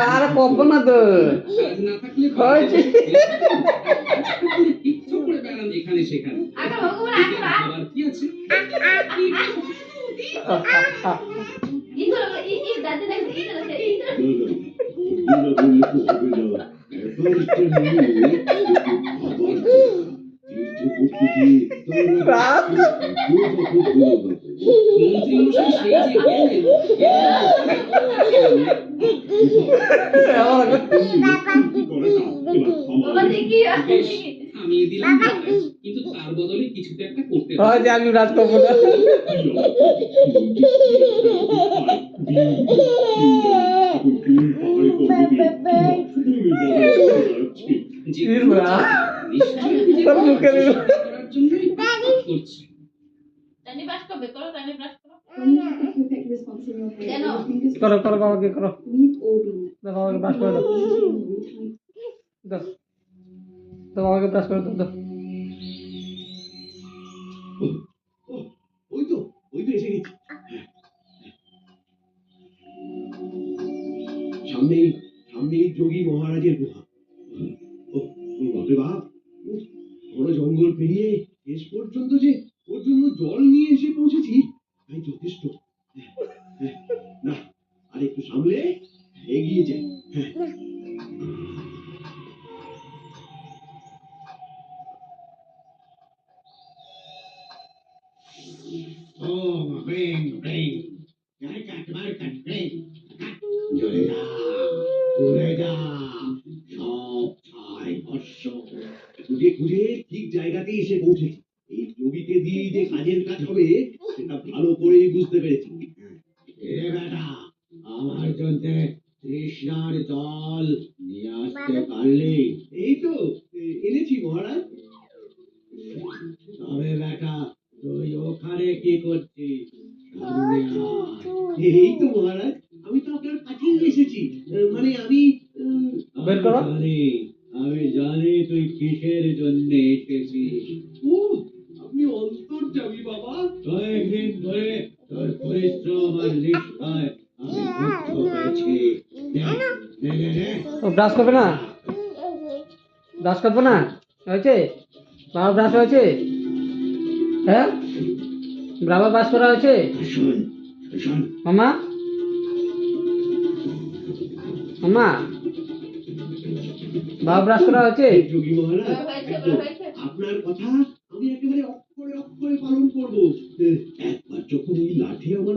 আর কব না তো এখানে সেখানে কি আছে থামিয়ে দিলাম কিন্তু তার বদলে কিছুটা একটা করতে হবে। আমি রাজ করবো না করো করো বাবাকে করো বাবাকে ব্রাশ করে দাও বাবাকে ব্রাশ করে দাও ওই তো এসে গেছি সামনে যোগী মহারাজের গুহা বাপরে বাপ বড় জঙ্গল পেরিয়ে শেষ পর্যন্ত যে ওর জন্য জল নিয়ে এসে পৌঁছেছি তাই যথেষ্ট না আর একটু সামলে এগিয়ে যাই খুঁজে ঠিক জায়গাতে এসে পৌঁছেছি এই যোগীকে দিয়ে যে কাজের কাজ হবে সেটা ভালো করেই বুঝতে পেরেছি আমার জন্য তৃষ্ণার জল নিয়ে আসতে পারলে এই তো এনেছি মহারাজ তবে বেটা তুই ওখানে কি করছিস এই তো মহারাজ আমি তো আপনার কাছেই এসেছি মানে আমি জানি তুই কিসের জন্য এসেছিস আপনি অন্তর্যামী বাবা কয়েকদিন ধরে তোর পরিশ্রম আর নিষ্ঠায় আমি মুগ্ধ হয়েছি ব্রাশ করবে না ব্রাশ করবো না হয়েছে বাবা ব্রাশ হয়েছে হ্যাঁ বাবা ব্রাশ করা হয়েছে মামা মামা বাবা ব্রাশ করা হয়েছে যোগী মহারাজ আপনার কথা আমি একেবারে অক্ষরে অক্ষরে পালন করবো একবার যখন এই লাঠি আমার